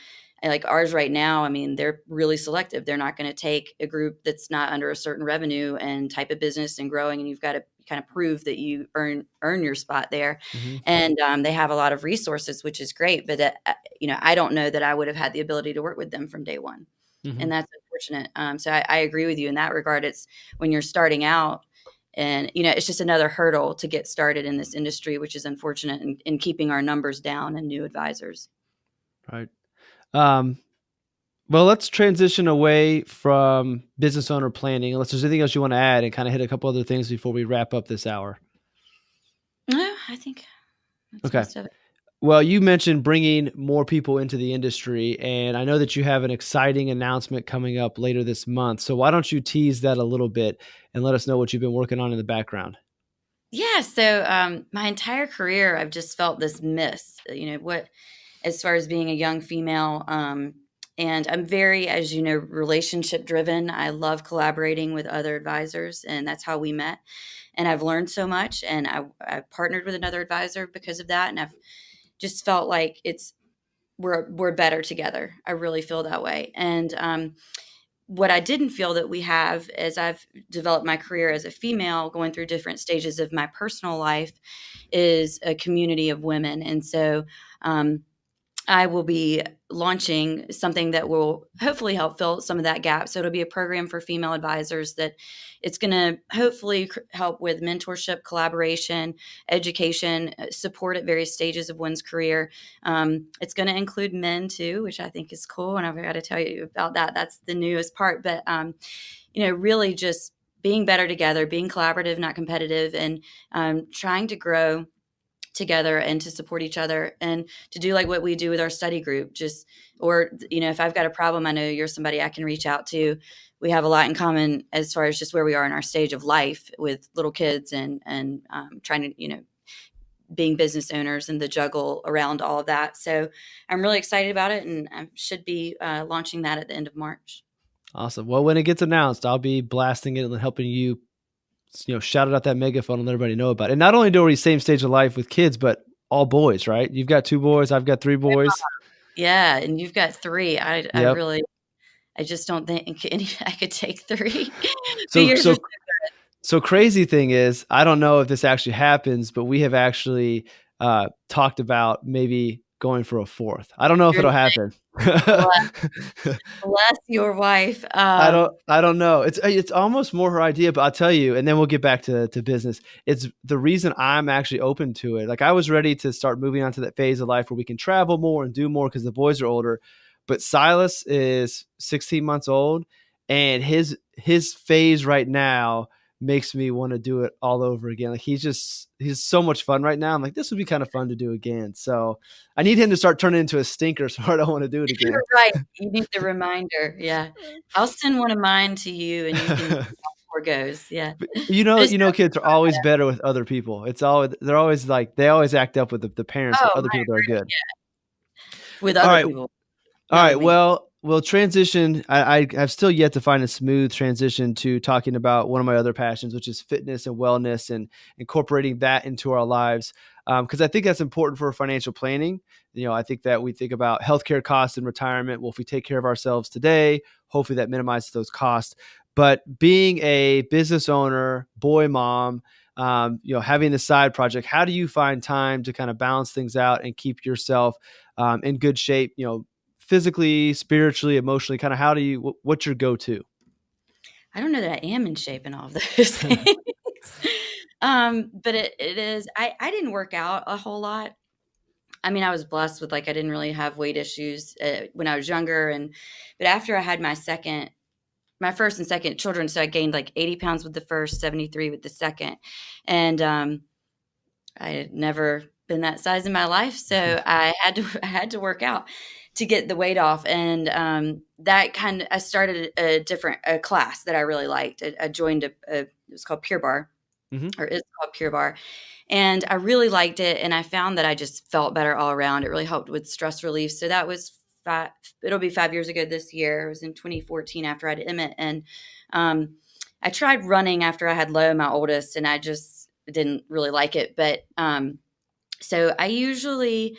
[SPEAKER 3] and like ours right now, I mean, they're really selective. They're not going to take a group that's not under a certain revenue and type of business and growing, and you've got to kind of prove that you earn your spot there.
[SPEAKER 1] Hmm.
[SPEAKER 3] And they have a lot of resources, which is great. But I don't know that I would have had the ability to work with them from day one,
[SPEAKER 1] Hmm.
[SPEAKER 3] and that's unfortunate. So I agree with you in that regard. It's when you're starting out, and it's just another hurdle to get started in this industry, which is unfortunate in keeping our numbers down and new advisors.
[SPEAKER 1] Right. Um, well, let's transition away from business owner planning, unless there's anything else you want to add, and kind of hit a couple other things before we wrap up this hour.
[SPEAKER 3] No, I think that's
[SPEAKER 1] Okay.
[SPEAKER 3] most of it.
[SPEAKER 1] Well, you mentioned bringing more people into the industry, and I know that you have an exciting announcement coming up later this month. So why don't you tease that a little bit and let us know what you've been working on in the background?
[SPEAKER 3] Yeah. So my entire career, I've just felt this miss. What as far as being a young female. And I'm very, as you know, relationship driven. I love collaborating with other advisors, and that's how we met. And I've learned so much, and I partnered with another advisor because of that. And I've just felt like we're better together. I really feel that way. And what I didn't feel that we have as I've developed my career as a female, going through different stages of my personal life, is a community of women. And so I will be launching something that will hopefully help fill some of that gap. So it'll be a program for female advisors that it's going to hopefully help with mentorship, collaboration, education, support at various stages of one's career. It's going to include men too, which I think is cool. And I've got to tell you about that. That's the newest part. But, really just being better together, being collaborative, not competitive, and trying to grow together and to support each other and to do like what we do with our study group. Just, or, if I've got a problem, I know you're somebody I can reach out to. We have a lot in common as far as just where we are in our stage of life with little kids and trying to, being business owners and the juggle around all of that. So I'm really excited about it, and I should be launching that at the end of March.
[SPEAKER 1] Awesome. Well, when it gets announced, I'll be blasting it and helping you, shout it out that megaphone and let everybody know about it. And not only do we same stage of life with kids, but all boys, right? You've got 2 boys. I've got 3 boys.
[SPEAKER 3] Yeah. And you've got 3.
[SPEAKER 1] Yep.
[SPEAKER 3] I just don't think I could take 3. But
[SPEAKER 1] So,
[SPEAKER 3] yours are
[SPEAKER 1] so, so crazy thing is, I don't know if this actually happens, but we have actually talked about maybe going for a 4th. I don't know if it'll happen.
[SPEAKER 3] bless your wife.
[SPEAKER 1] I don't know. It's almost more her idea, but I'll tell you, and then we'll get back to business. It's the reason I'm actually open to it. Like, I was ready to start moving on to that phase of life where we can travel more and do more because the boys are older. But Silas is 16 months old, and his phase right now makes me want to do it all over again. Like, he's so much fun right now. I'm like, this would be kind of fun to do again. So I need him to start turning into a stinker, so I don't want to do it again.
[SPEAKER 3] You're right. You need the reminder. Yeah. I'll send one of mine to you, and you can see how it goes. Yeah.
[SPEAKER 1] But kids are always better with other people. They're always like, they always act up with the parents, with other people that are good.
[SPEAKER 3] Yeah. With
[SPEAKER 1] All
[SPEAKER 3] other
[SPEAKER 1] right.
[SPEAKER 3] people.
[SPEAKER 1] All right. Well, we'll transition. I've still yet to find a smooth transition to talking about one of my other passions, which is fitness and wellness, and incorporating that into our lives. Because I think that's important for financial planning. I think that we think about healthcare costs and retirement. Well, if we take care of ourselves today, hopefully that minimizes those costs. But being a business owner, boy mom, having the side project, how do you find time to kind of balance things out and keep yourself in good shape? Physically, spiritually, emotionally, kind of what's your go-to?
[SPEAKER 3] I don't know that I am in shape in all of those things. But it is, I didn't work out a whole lot. I mean, I was blessed with, I didn't really have weight issues when I was younger. But after I had my first and second children, so I gained 80 pounds with the first, 73 with the second. And I had never been that size in my life. So I had to work out to get the weight off. And I started a class that I really liked. I joined it was called Pure Bar, or is called Pure Bar. And I really liked it. And I found that I just felt better all around. It really helped with stress relief. So that was it'll be 5 years ago this year. It was in 2014 after I had Emmett. And I tried running after I had Lo, my oldest, and I just didn't really like it. But so I usually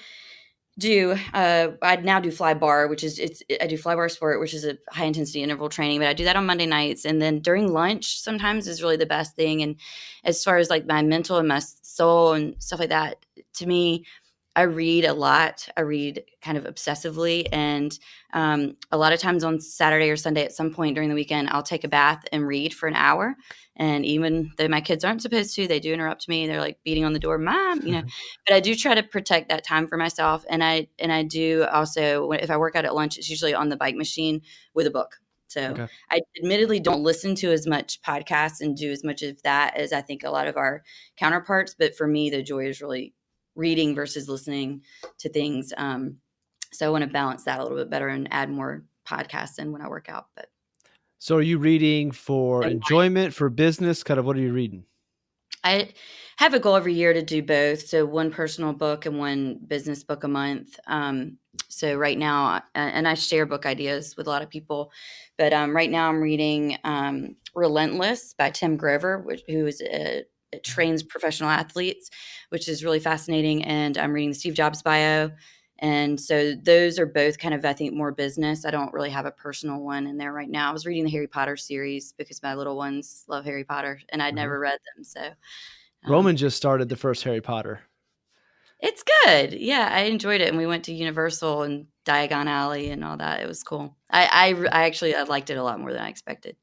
[SPEAKER 3] I now do fly bar, I do fly bar sport, which is a high intensity interval training, but I do that on Monday nights. And then during lunch sometimes is really the best thing. And as far as my mental and my soul and stuff like that, to me, I read a lot. I read kind of obsessively. And a lot of times on Saturday or Sunday at some point during the weekend, I'll take a bath and read for an hour. And even though my kids aren't supposed to, they do interrupt me. They're beating on the door, Mom, but I do try to protect that time for myself. And I do also, if I work out at lunch, it's usually on the bike machine with a book. So okay. I admittedly don't listen to as much podcasts and do as much of that as I think a lot of our counterparts. But for me, the joy is really reading versus listening to things. So I want to balance that a little bit better and add more podcasts in when I work out. But
[SPEAKER 1] so are you reading for enjoyment, for business? Kind of what are you reading?
[SPEAKER 3] I have a goal every year to do both. So one personal book and one business book a month. So right now, and I share book ideas with a lot of people, but right now I'm reading Relentless by Tim Grover, who is trains professional athletes, which is really fascinating. And I'm reading the Steve Jobs bio. And so those are both kind of, I think, more business. I don't really have a personal one in there right now. I was reading the Harry Potter series because my little ones love Harry Potter and I'd never read them. So
[SPEAKER 1] Roman just started the first Harry Potter.
[SPEAKER 3] It's good. Yeah, I enjoyed it. And we went to Universal and Diagon Alley and all that. It was cool. I actually liked it a lot more than I expected.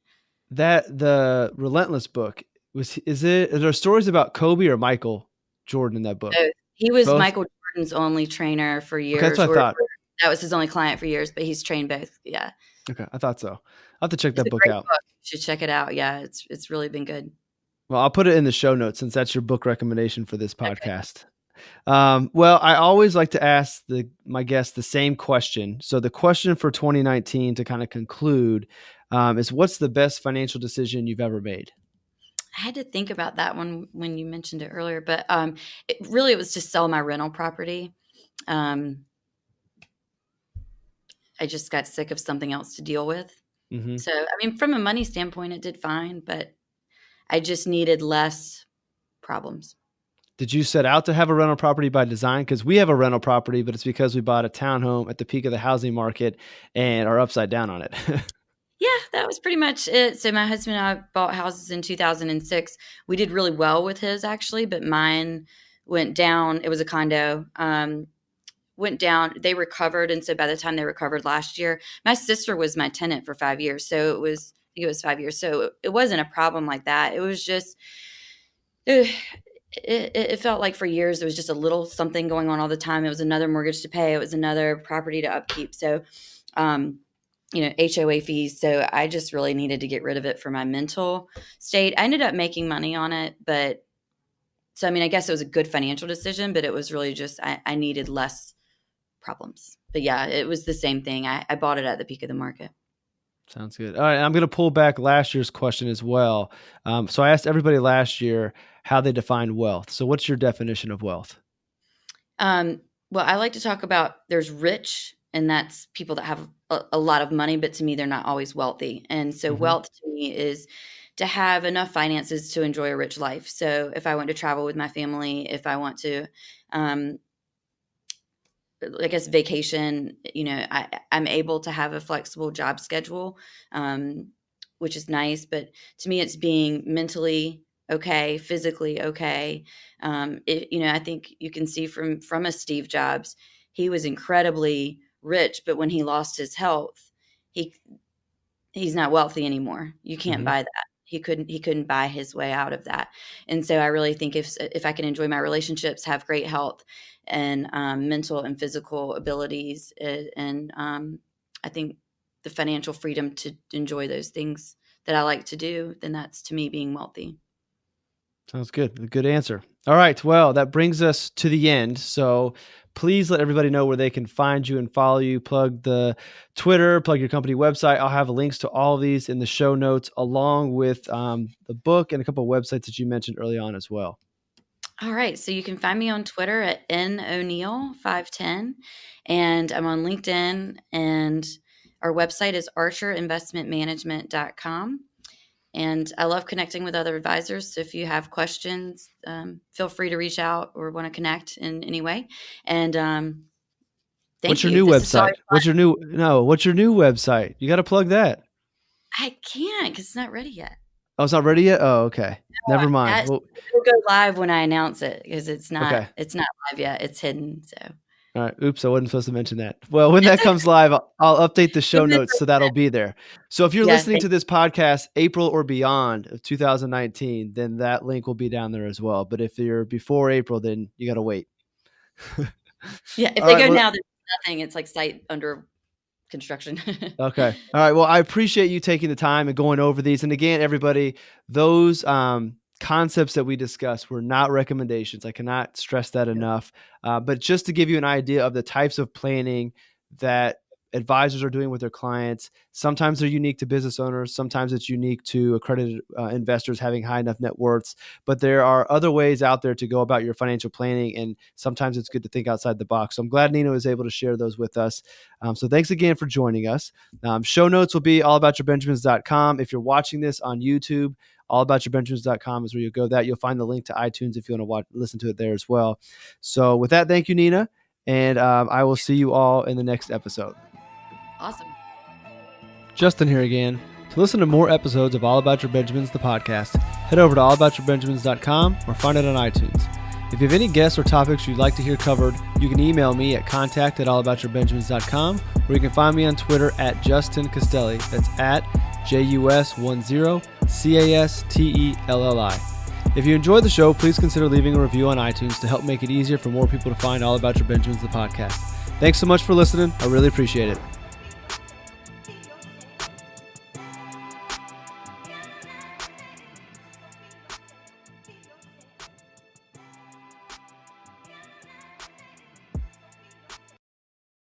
[SPEAKER 1] The Relentless book, are there stories about Kobe or Michael Jordan in that book?
[SPEAKER 3] He was both? Michael Jordan's only trainer for years.
[SPEAKER 1] Okay, that's what I thought.
[SPEAKER 3] That was his only client for years, but he's trained both. Yeah.
[SPEAKER 1] Okay, I thought so. I'll have to check that book out.
[SPEAKER 3] should check it out. Yeah, it's really been good.
[SPEAKER 1] Well, I'll put it in the show notes since that's your book recommendation for this
[SPEAKER 3] Okay.
[SPEAKER 1] podcast. Well, I always like to ask my guests the same question. So the question for 2019 to kind of conclude is, what's the best financial decision you've ever made?
[SPEAKER 3] I had to think about that one when you mentioned it earlier, but it was to sell my rental property. Um, I just got sick of something else to deal with.
[SPEAKER 1] Hmm.
[SPEAKER 3] So, I mean, from a money standpoint, it did fine, but I just needed less problems.
[SPEAKER 1] Did you set out to have a rental property by design? Because we have a rental property, but it's because we bought a townhome at the peak of the housing market and are upside down on it.
[SPEAKER 3] Yeah, that was pretty much it. So my husband and I bought houses in 2006. We did really well with his actually, but mine went down. It was a condo. Went down. They recovered, and so by the time they recovered last year, my sister was my tenant for 5 years. So I think it was 5 years. So it wasn't a problem like that. It was just it felt like for years there was just a little something going on all the time. It was another mortgage to pay. It was another property to upkeep. So, HOA fees. So I just really needed to get rid of it for my mental state. I ended up making money on it, but so, I mean, I guess it was a good financial decision, but it was really just, I needed less problems. But yeah, it was the same thing. I bought it at the peak of the market.
[SPEAKER 1] Sounds good. All right. I'm going to pull back last year's question as well. So I asked everybody last year how they defined wealth. So what's your definition of wealth?
[SPEAKER 3] Well, I like to talk about there's rich, and that's people that have a lot of money, but to me, they're not always wealthy. And so
[SPEAKER 1] Hmm.
[SPEAKER 3] wealth to me is to have enough finances to enjoy a rich life. So if I want to travel with my family, if I want to, um, I guess vacation, I'm able to have a flexible job schedule, which is nice. But to me, it's being mentally okay, physically okay. I think you can see from a Steve Jobs, he was incredibly rich, but when he lost his health, he he's not wealthy anymore. You can't
[SPEAKER 1] Hmm.
[SPEAKER 3] buy that. He couldn't buy his way out of that. And so I really think if I can enjoy my relationships, have great health and mental and physical abilities, and I think the financial freedom to enjoy those things that I like to do, then that's to me being wealthy.
[SPEAKER 1] Sounds good. A good answer. All right. Well, that brings us to the end. So please let everybody know where they can find you and follow you. Plug the Twitter, plug your company website. I'll have links to all of these in the show notes, along with the book and a couple of websites that you mentioned early on as well.
[SPEAKER 3] All right. So you can find me on Twitter at NOneil510, and I'm on LinkedIn, and our website is archerinvestmentmanagement.com. And I love connecting with other advisors. So if you have questions, feel free to reach out or want to connect in any way. And
[SPEAKER 1] What's
[SPEAKER 3] thank
[SPEAKER 1] your
[SPEAKER 3] you.
[SPEAKER 1] new
[SPEAKER 3] This is so
[SPEAKER 1] website? What's your new website? You got to plug that.
[SPEAKER 3] I can't because it's not ready yet.
[SPEAKER 1] Oh, it's not ready yet? Oh, okay. Never mind. Well,
[SPEAKER 3] It'll go live when I announce it because
[SPEAKER 1] okay.
[SPEAKER 3] it's not live yet. It's hidden. So
[SPEAKER 1] All right. Oops, I wasn't supposed to mention that. Well, when that comes live, I'll update the show
[SPEAKER 3] You'll miss
[SPEAKER 1] notes
[SPEAKER 3] it.
[SPEAKER 1] so that'll be there. So if you're
[SPEAKER 3] Yeah,
[SPEAKER 1] listening to this podcast April or beyond of 2019, then that link will be down there as well. But if you're before April, then you got to wait.
[SPEAKER 3] yeah. If
[SPEAKER 1] All
[SPEAKER 3] they
[SPEAKER 1] right.
[SPEAKER 3] go
[SPEAKER 1] Well,
[SPEAKER 3] now, there's nothing. It's like site under construction.
[SPEAKER 1] okay. All right. Well, I appreciate you taking the time and going over these. And again, everybody, those concepts that we discussed were not recommendations. I cannot stress that enough. But just to give you an idea of the types of planning that advisors are doing with their clients, sometimes they're unique to business owners. Sometimes it's unique to accredited investors having high enough net worths. But there are other ways out there to go about your financial planning. And sometimes it's good to think outside the box. So I'm glad Nina was able to share those with us. So thanks again for joining us. Show notes will be allaboutyourbenjamins.com. If you're watching this on YouTube, allaboutyourbenjamins.com is where you'll go. You'll find the link to iTunes if you want to listen to it there as well. So with that, thank you, Nina. And I will see you all in the next episode.
[SPEAKER 3] Awesome.
[SPEAKER 1] Justin here again. To listen to more episodes of All About Your Benjamins, the podcast, head over to allaboutyourbenjamins.com or find it on iTunes. If you have any guests or topics you'd like to hear covered, you can email me at contact@allaboutyourbenjamins.com, or you can find me on Twitter at Justin Castelli. That's at JUS10CASTELLI. If you enjoyed the show, please consider leaving a review on iTunes to help make it easier for more people to find All About Your Benjamins, the podcast. Thanks so much for listening. I really appreciate it.